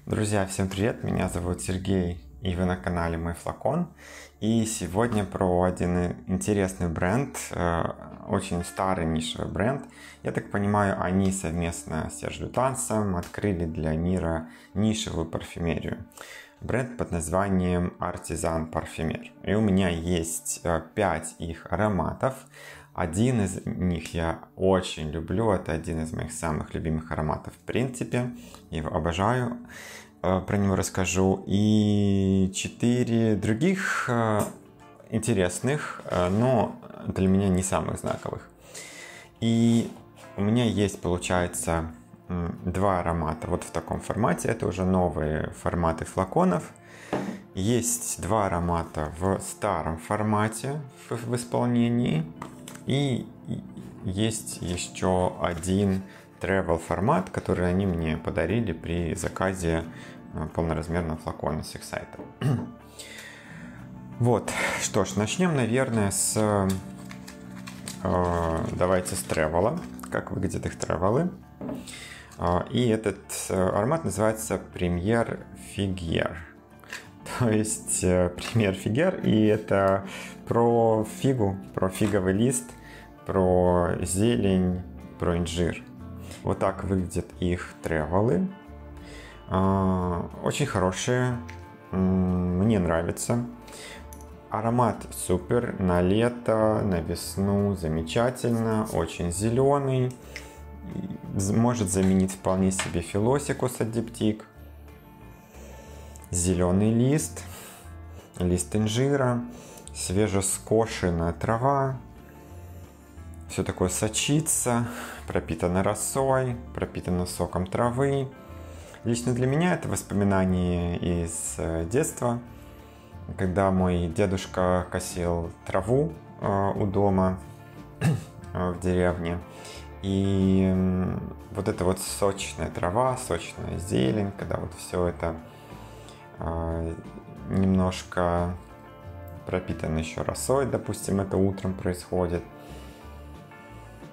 Друзья, всем привет! Меня зовут Сергей, и вы на канале Мой Флакон. И сегодня про один интересный бренд, очень старый нишевый бренд. Я так понимаю, они совместно с Serge Lutens открыли для мира нишевую парфюмерию. Бренд под названием Artisan Parfumer. И у меня есть 5 их ароматов. Один из них я очень люблю, это один из моих самых любимых ароматов в принципе. Я его обожаю, про него расскажу. И 4 других интересных, но для меня не самых знаковых. И у меня есть, получается, 2 аромата вот в таком формате. Это уже новые форматы флаконов. Есть 2 аромата в старом формате в исполнении. И есть еще один travel формат, который они мне подарили при заказе полноразмерного флакона с их сайта. Вот, что ж, начнем, наверное, давайте с travel. Как выглядят их travel. И этот аромат называется Premier Figure. То есть Premier Figure, и это про фигу, про фиговый лист, про зелень, про инжир. Вот так выглядят их тревелы. Очень хорошие, мне нравится. Аромат супер, на лето, на весну замечательно, очень зеленый. Может заменить вполне себе Philosicus от Diptyque. Зеленый лист, лист инжира, свежескошенная трава. Все такое сочится, пропитано росой, пропитано соком травы. Лично для меня это воспоминание из детства, когда мой дедушка косил траву у дома в деревне. И вот эта вот сочная трава, сочная зелень, когда вот все это немножко пропитано еще росой, допустим, это утром происходит.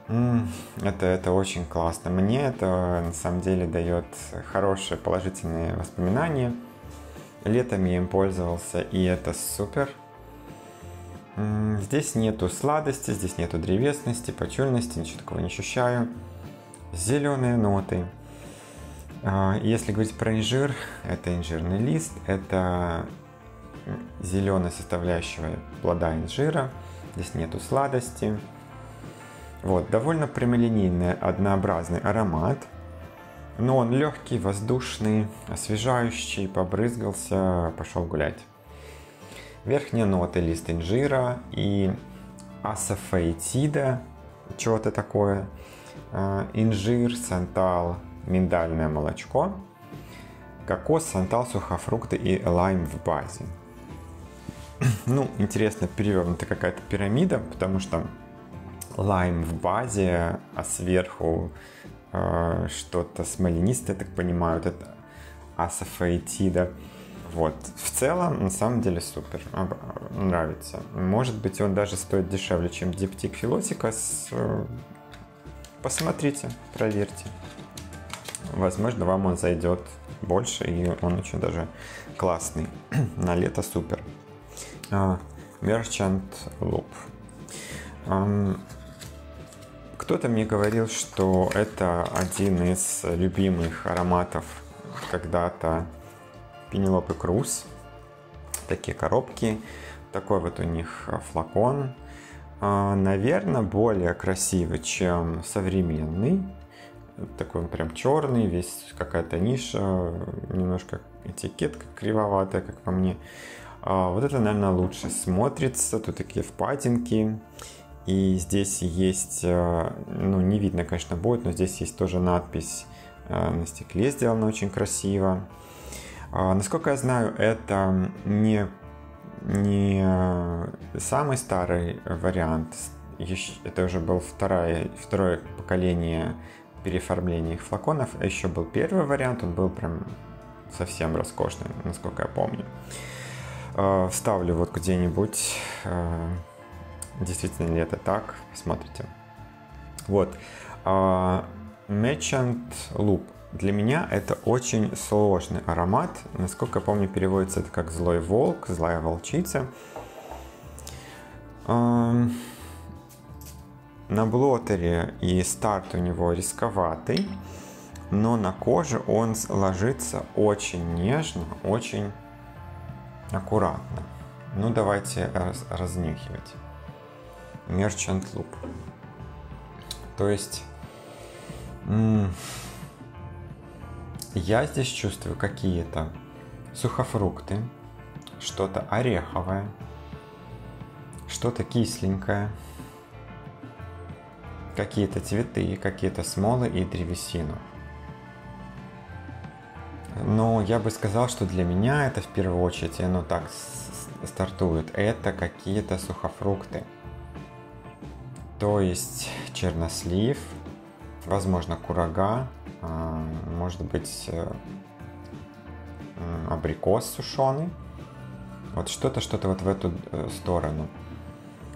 Это очень классно. Мне это на самом деле дает хорошие положительные воспоминания. Летом я им пользовался, и это супер. Здесь нету сладости, здесь нету древесности, почульности, ничего такого не ощущаю. Зеленые ноты. Если говорить про инжир, это инжирный лист, это зеленая составляющая плода инжира, здесь нету сладости. Вот, довольно прямолинейный, однообразный аромат, но он легкий, воздушный, освежающий, побрызгался, пошел гулять. Верхние ноты лист инжира и асафоэтида, чего-то такое, инжир, сантал, миндальное молочко, кокос, сантал, сухофрукты и лайм в базе. Ну, интересно, перевернута какая-то пирамида, потому что лайм в базе, а сверху что-то смоленистое, я так понимаю, вот это асафоэтида. Вот, в целом, на самом деле супер, нравится. Может быть, он даже стоит дешевле, чем Diptyque Philosicus. Посмотрите, проверьте. Возможно, вам он зайдет больше, и он очень даже классный. На лето супер. Merchant Loop. Кто-то мне говорил, что это один из любимых ароматов когда-то Penelope Cruz. Такие коробки. Такой вот у них флакон. Наверное, более красивый, чем современный. Такой он прям черный, весь какая-то ниша, немножко этикетка кривоватая, как по мне. Вот это, наверное, лучше смотрится. Тут такие впадинки. И здесь есть, ну, не видно, конечно, будет, но здесь есть тоже надпись на стекле, сделана очень красиво. Насколько я знаю, это не самый старый вариант. Это уже был второе поколение переоформления их флаконов. А еще был первый вариант, он был прям совсем роскошный, насколько я помню. Вставлю вот где-нибудь, действительно ли это так, посмотрите. Вот, Merchant Loop. Для меня это очень сложный аромат. Насколько я помню, переводится это как «злой волк», «злая волчица». На блотере и старт у него рисковатый, но на коже он ложится очень нежно, очень аккуратно. Ну, давайте разнюхивать. Merchant Loop. То есть я здесь чувствую какие-то сухофрукты, что-то ореховое, что-то кисленькое, какие-то цветы, какие-то смолы и древесину. Но я бы сказал, что для меня это в первую очередь, оно так стартует, это какие-то сухофрукты. То есть чернослив, возможно, курага, может быть, абрикос сушеный. Вот что-то вот в эту сторону.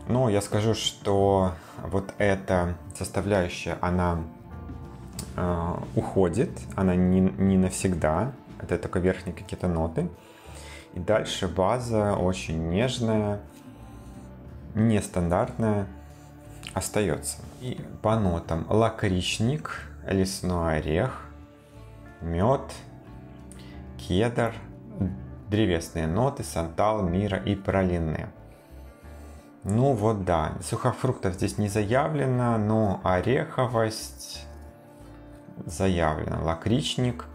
Но я скажу, что вот эта составляющая, она уходит, она не навсегда. Это только верхние какие-то ноты. И дальше база очень нежная, нестандартная, остается. И по нотам: лакричник, лесной орех, мед, кедр, древесные ноты, сантал, мира и пралине. Ну вот да, сухофруктов здесь не заявлено, но ореховость заявлена. Лакричник,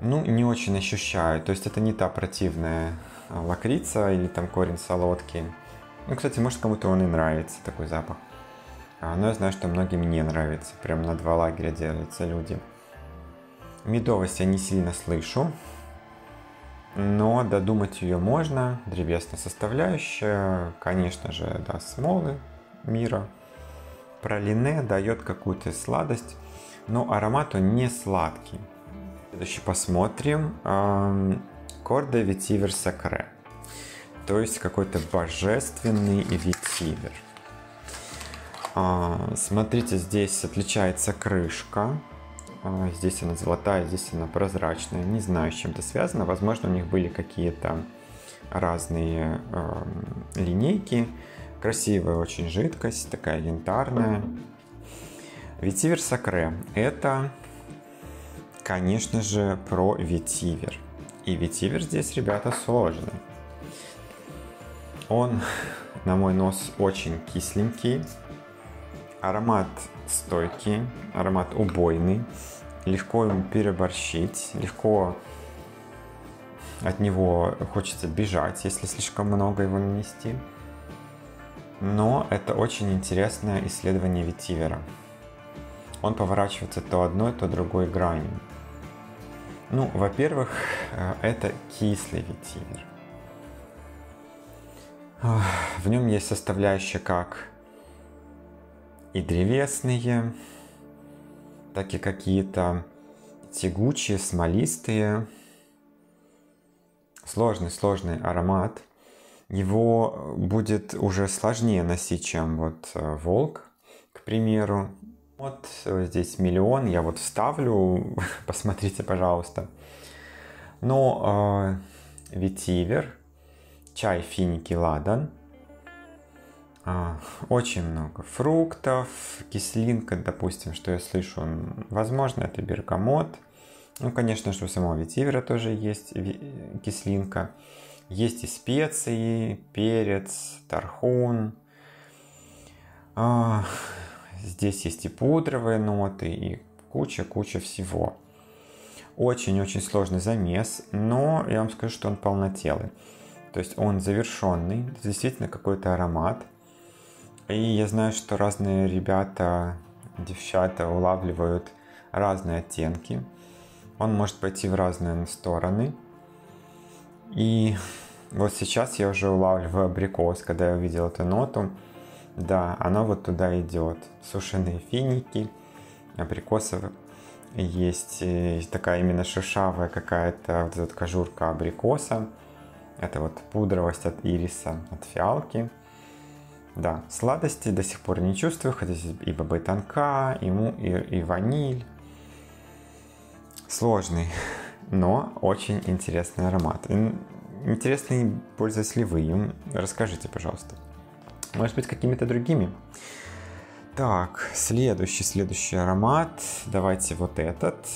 ну, не очень ощущаю. То есть это не та противная лакрица или там корень солодки. Ну, кстати, может, кому-то он и нравится, такой запах. Но я знаю, что многим не нравится. Прям на два лагеря делятся люди. Медовость я не сильно слышу, но додумать ее можно. Древесная составляющая, конечно же, да, смолы мира. Пралине дает какую-то сладость, но аромат он не сладкий. Следующий посмотрим. Corps de Vetiver Sacré. То есть какой-то божественный ветивер. Смотрите, здесь отличается крышка. Здесь она золотая, здесь она прозрачная. Не знаю, с чем это связано. Возможно, у них были какие-то разные линейки. Красивая очень жидкость, такая янтарная. Ветивер Сакре – это, конечно же, про ветивер. И ветивер здесь, ребята, сложный. Он, на мой нос, очень кисленький. Аромат стойкий, аромат убойный. Легко ему переборщить, легко от него хочется бежать, если слишком много его нанести. Но это очень интересное исследование ветивера. Он поворачивается то одной, то другой гранью. Ну, во-первых, это кислый ветивер. В нем есть составляющие как и древесные, так и какие-то тягучие, смолистые. Сложный аромат. Его будет уже сложнее носить, чем вот волк, к примеру. Вот здесь миллион, я вот вставлю, посмотрите, пожалуйста. Но ветивер, чай, финики, ладан. Очень много фруктов, кислинка, допустим, что я слышу, возможно, это бергамот. Ну, конечно же, у самого ветивера тоже есть кислинка. Есть и специи, перец, тархун. Здесь есть и пудровые ноты, и куча всего. Очень-очень сложный замес, но я вам скажу, что он полнотелый. То есть он завершенный, действительно какой-то аромат. И я знаю, что разные ребята, девчата улавливают разные оттенки. Он может пойти в разные стороны. И вот сейчас я уже улавливаю абрикос, когда я увидел эту ноту. Да, оно вот туда идет. Сушеные финики, абрикосовые. Есть такая именно шершавая какая-то вот эта кожурка абрикоса. Это вот пудровость от ириса, от фиалки. Да, сладости до сих пор не чувствую, хотя здесь и бабай тонка, и ваниль. Сложный, но очень интересный аромат. Интересный, пользуясь ли вы им? Расскажите, пожалуйста. Может быть, какими-то другими? Так, следующий аромат. Давайте вот этот.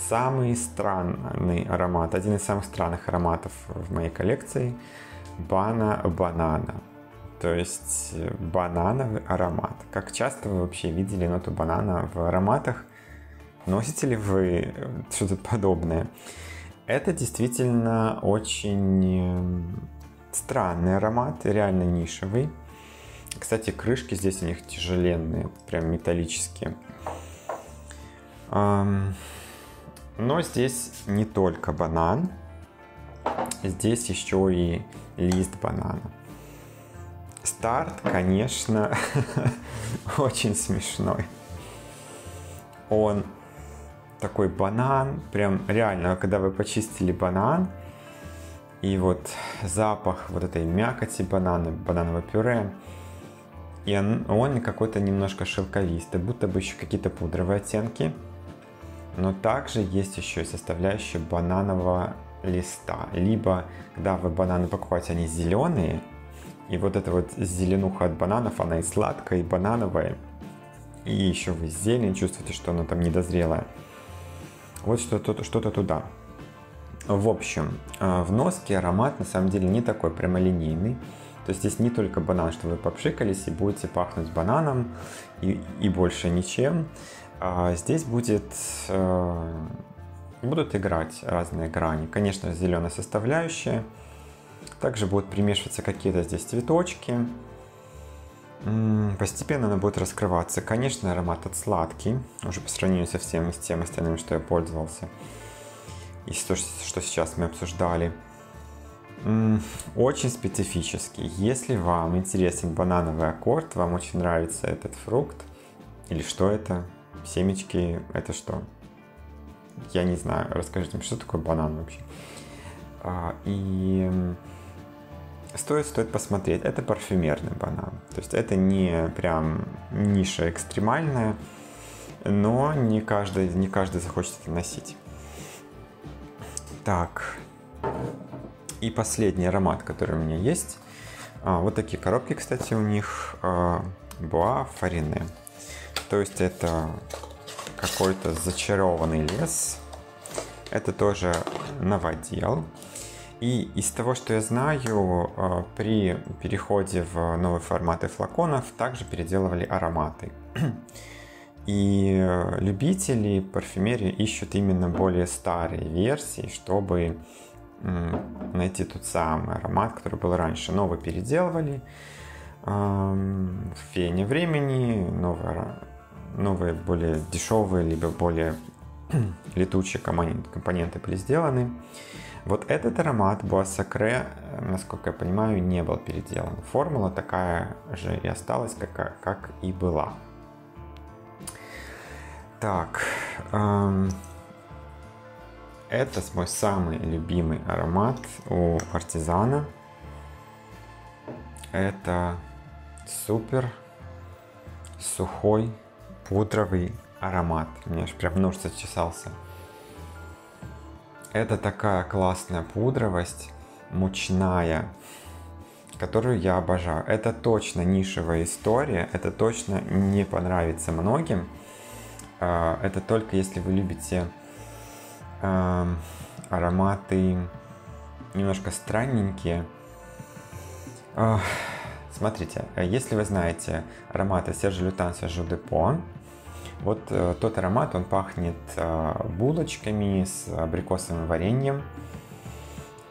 Самый странный аромат. Один из самых странных ароматов в моей коллекции. Банана. То есть банановый аромат. Как часто вы вообще видели ноту банана в ароматах? Носите ли вы что-то подобное? Это действительно очень странный аромат, реально нишевый. Кстати, крышки здесь у них тяжеленные, прям металлические. Но здесь не только банан, здесь еще и лист банана. Старт, конечно, очень смешной. Он такой банан, прям реально, когда вы почистили банан, и вот запах вот этой мякоти банана, бананового пюре, и он какой-то немножко шелковистый, будто бы еще какие-то пудровые оттенки. Но также есть еще и составляющая бананового листа. Либо, когда вы бананы покупаете, они зеленые, и вот эта вот зеленуха от бананов, она и сладкая, и банановая. И еще вы зелень чувствуете, что она там недозрелая. Вот что-то туда. В общем, в носке аромат на самом деле не такой прямолинейный. То есть здесь не только банан, что вы попшикались и будете пахнуть бананом и больше ничем. А здесь будут играть разные грани. Конечно, зеленая составляющая. Также будут примешиваться какие-то здесь цветочки. Постепенно она будет раскрываться. Конечно, аромат от сладкий, уже по сравнению со всем с тем остальным, что я пользовался. И то, что сейчас мы обсуждали. Очень специфический. Если вам интересен банановый аккорд, вам очень нравится этот фрукт, или что это? Семечки, это что? Я не знаю, расскажите мне, что такое банан вообще? И стоит посмотреть. Это парфюмерный банан. То есть это не прям ниша экстремальная, но не каждый захочет это носить. Так. И последний аромат, который у меня есть. Вот такие коробки, кстати, у них. Bois Farinée. То есть это какой-то зачарованный лес. Это тоже новодел. И из того, что я знаю, при переходе в новые форматы флаконов также переделывали ароматы. И любители парфюмерии ищут именно более старые версии, чтобы найти тот самый аромат, который был раньше. Новый переделывали в фене времени, новые более дешевые, либо более летучие компоненты были сделаны. Вот этот аромат Bois Sacré, насколько я понимаю, не был переделан. Формула такая же и осталась, как и была. Так, это мой самый любимый аромат у Артизана. Это супер сухой пудровый аромат. У меня аж прям нос зачесался. Это такая классная пудровость, мучная, которую я обожаю. Это точно нишевая история, это точно не понравится многим. Это только если вы любите ароматы немножко странненькие. Смотрите, если вы знаете ароматы Serge Lutens Jour de Pont, вот тот аромат, он пахнет булочками с абрикосовым вареньем,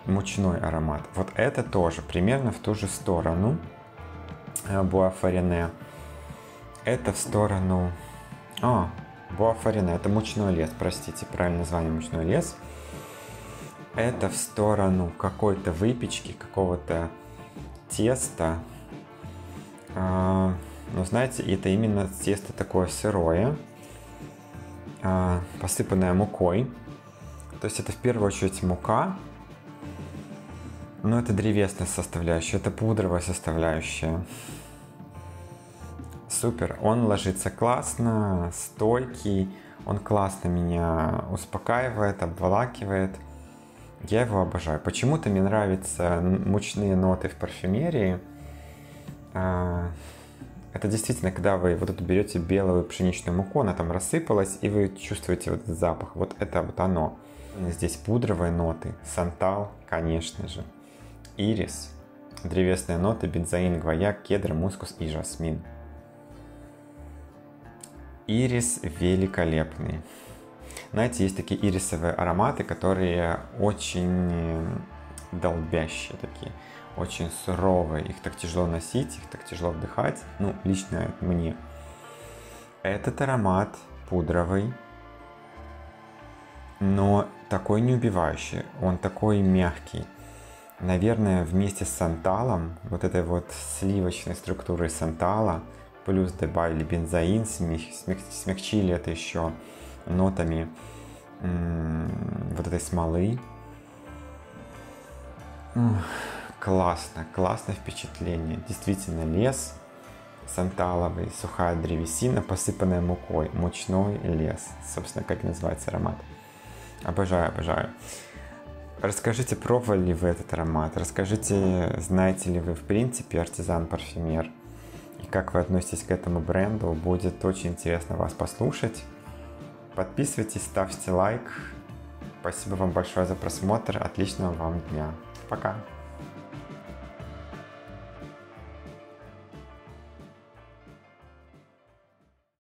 мучной аромат. Вот это тоже примерно в ту же сторону Bois Farinée. Это в сторону... Bois Farinée, это мучной лес, простите, правильное название мучной лес. Это в сторону какой-то выпечки, какого-то теста. Но знаете, это именно тесто такое сырое, посыпанное мукой. То есть это в первую очередь мука, но это древесная составляющая, это пудровая составляющая. Супер, он ложится классно, стойкий, Он классно меня успокаивает, обволакивает. Я его обожаю. Почему-то мне нравятся мучные ноты в парфюмерии. Это действительно, когда вы вот эту берете белую пшеничную муку, она там рассыпалась, и вы чувствуете вот этот запах. Вот это вот оно. Здесь пудровые ноты, сантал, конечно же, ирис, древесные ноты, бензоин, гвояк, кедр, мускус и жасмин. Ирис великолепный. Знаете, есть такие ирисовые ароматы, которые очень долбящие такие, очень суровые. Их так тяжело носить, их так тяжело вдыхать. Ну, лично мне. Этот аромат пудровый, но такой не убивающий. Он такой мягкий. Наверное, вместе с санталом, вот этой вот сливочной структурой сантала, плюс добавили бензоин, смягчили это еще нотами вот этой смолы. Классно, классное впечатление. Действительно, лес санталовый, сухая древесина, посыпанная мукой, мучной лес. Собственно, как называется аромат. Обожаю, обожаю. Расскажите, пробовали ли вы этот аромат? Расскажите, знаете ли вы в принципе артизан-парфюмер? И как вы относитесь к этому бренду? Будет очень интересно вас послушать. Подписывайтесь, ставьте лайк. Спасибо вам большое за просмотр. Отличного вам дня. Пока.